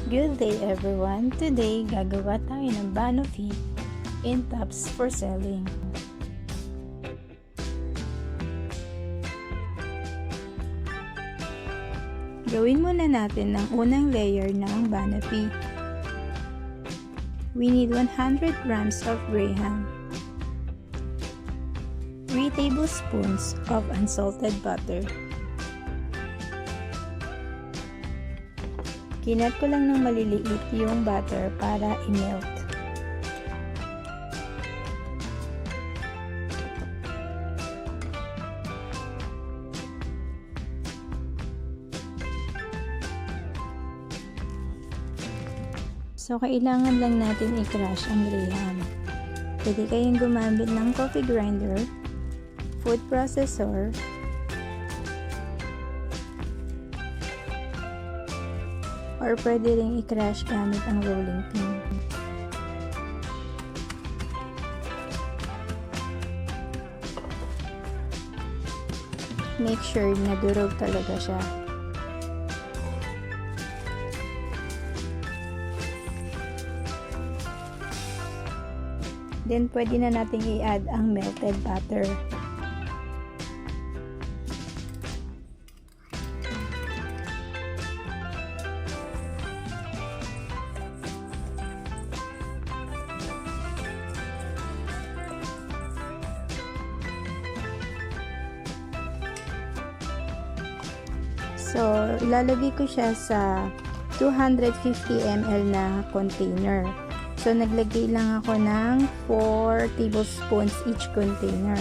Good day everyone! Today, gagawa tayo ng Banoffee in tubs for selling. Gawin muna natin ang unang layer ng Banoffee. We need 100 grams of graham, 3 tablespoons of unsalted butter. Kinat ko lang ng maliliit yung butter para i-melt. So, kailangan lang natin i-crush ang graham. Pwede kayong gumamit ng coffee grinder, food processor, or pwede rin i-crush gamit ang rolling pin. Make sure na durog talaga siya. Then, pwede na natin i-add ang melted butter. So, ilalagay ko siya sa 250 ml na container. So, naglagay lang ako ng 4 tablespoons each container.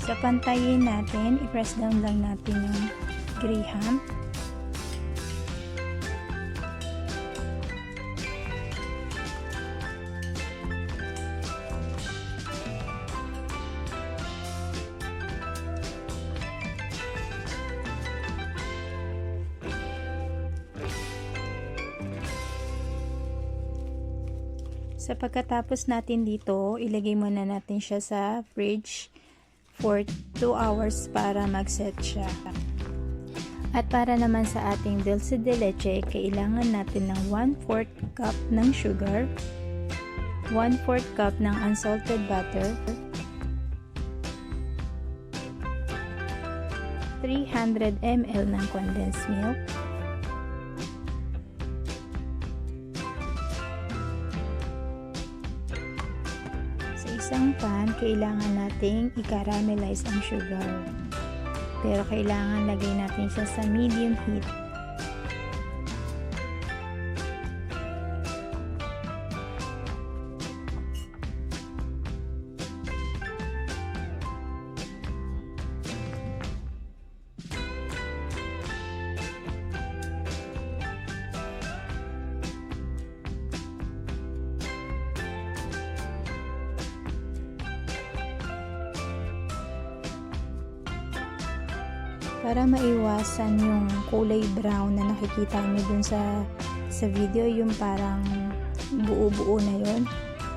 So, pantayin natin, i-press down lang natin yung graham. So, pagkatapos natin dito, ilagay muna natin siya sa fridge for 2 hours para mag-set siya. At para naman sa ating dulce de leche, kailangan natin ng 1/4 cup ng sugar, 1/4 cup ng unsalted butter, 300 ml ng condensed milk, isang pan, kailangan nating i-caramelize ang sugar. Pero kailangan lagay natin siya sa medium heat. Para maiwasan yung kulay brown na nakikita nyo dun sa video, yung parang buo-buo na yun,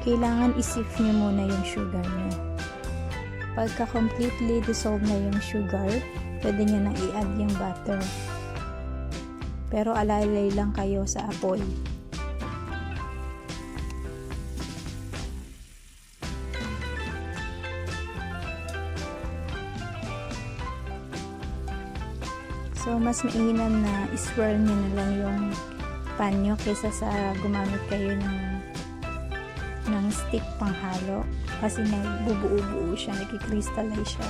kailangan i-sift nyo muna yung sugar nyo. Pagka completely dissolve na yung sugar, pwede nyo nang i-add yung butter. Pero alalay lang kayo sa apoy. So, mas mainam na i-swirl nyo na lang yung pan nyo kaysa sa gumamit kayo ng stick panghalo. Kasi nagbubuo-buo siya, nagki-crystallize siya.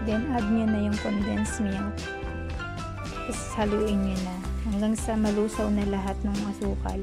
Then, add nyo na yung condensed milk. Tapos, haluin nyo na hanggang sa malusaw na lahat ng asukal.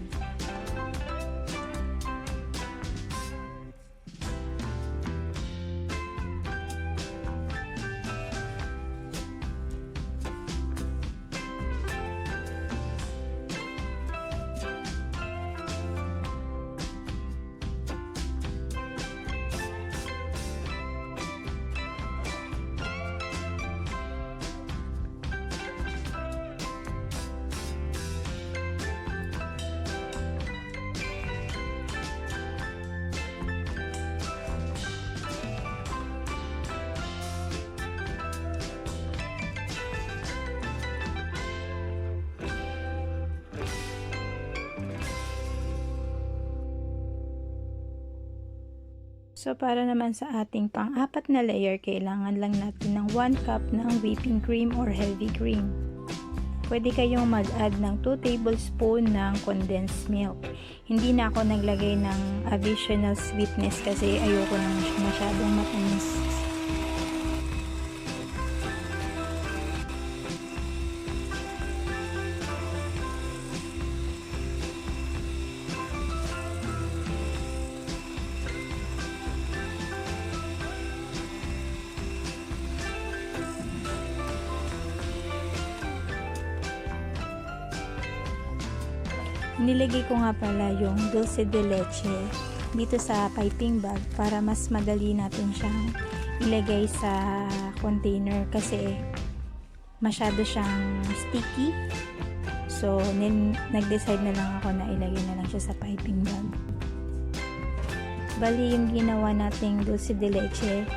So para naman sa ating pang-apat na layer, kailangan lang natin ng 1 cup ng whipping cream or heavy cream. Pwede kayong mag-add ng 2 tablespoon ng condensed milk. Hindi na ako naglagay ng additional sweetness kasi ayoko nang masyadong matamis. Nilagay ko nga pala yung dulce de leche dito sa piping bag para mas madali natin siyang ilagay sa container kasi masyado siyang sticky. So, nag-decide na lang ako na ilagay na lang siya sa piping bag. Bali, yung ginawa nating dulce de leche,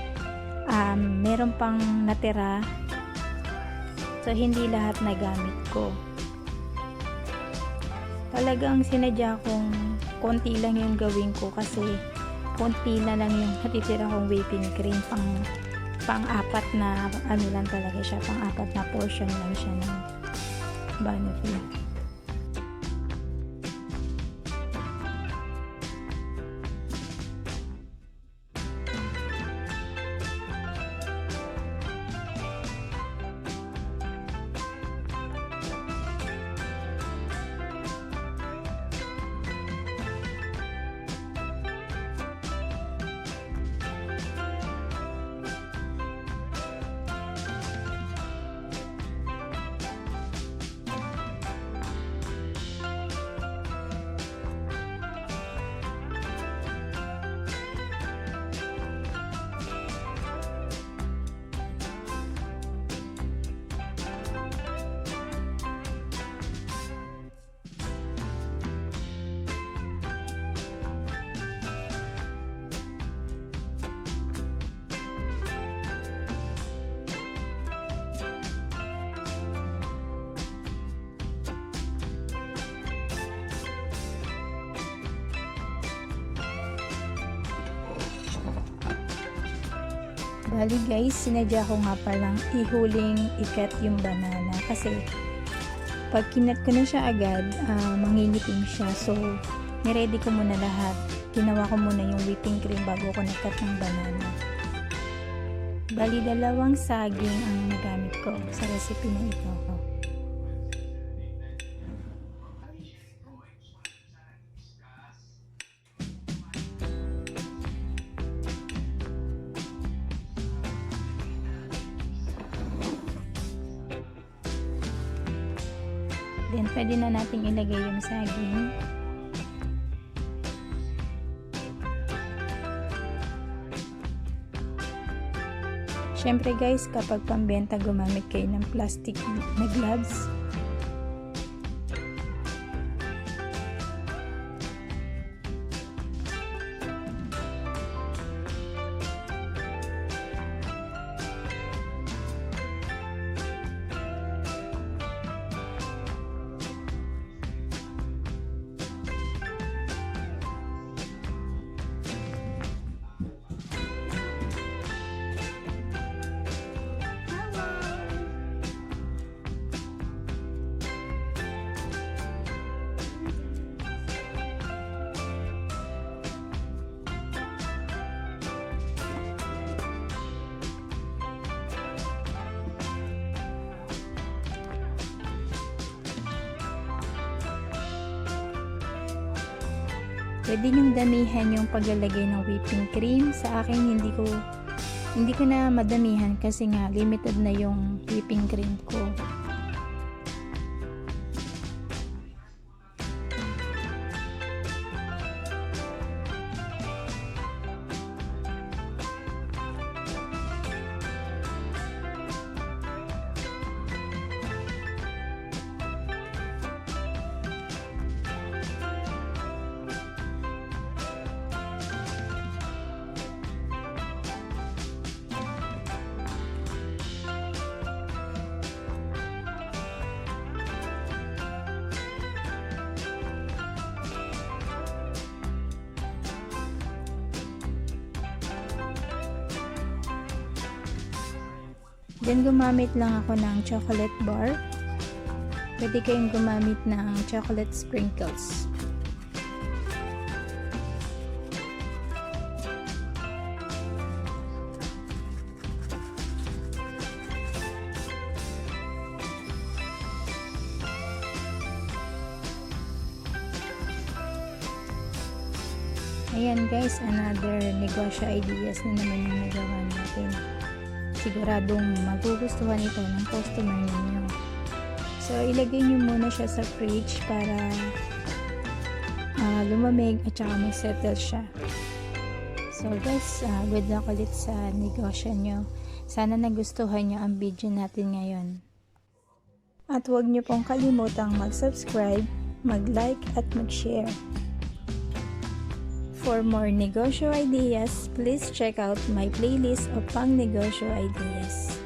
meron pang natira. So, hindi lahat nagamit ko. Talagang sinadya kong konti lang yung gawin ko kasi konti na lang yung natitira kong whipping cream. Pang-apat na ano lang talaga siya, pang-apat na portion lang siya ng Banoffee. Bali guys, sinadya ko nga palang ihuling ikat yung banana kasi pag kinat ko na siya agad, mangingitim siya. So, niready ko muna lahat. Ginawa ko muna yung whipping cream bago ko nakat ng banana. Bali, 2 saging ang nagamit ko sa recipe na ito. Then, pwede na nating ilagay yung saging. Syempre guys, kapag pambenta, gumamit kayo ng plastic na gloves. Pwede nyong damihan yung paglalagay ng whipping cream. Sa akin, hindi ko na madamihan kasi nga limited na yung whipping cream ko. Then gumamit lang ako ng chocolate bar. Pwede kayong gumamit ng chocolate sprinkles. Ayan guys, another negosyo ideas na naman yung nagawa natin. Siguradong magugustuhan ito ng customer ninyo. So, ilagay nyo muna siya sa fridge para lumamig at saka mag-settle siya. So guys, good luck ulit sa negosyo nyo. Sana nagustuhan nyo ang video natin ngayon. At huwag nyo pong kalimutang mag-subscribe, mag-like at mag-share. For more negosyo ideas, please check out my playlist of pang negosyo ideas.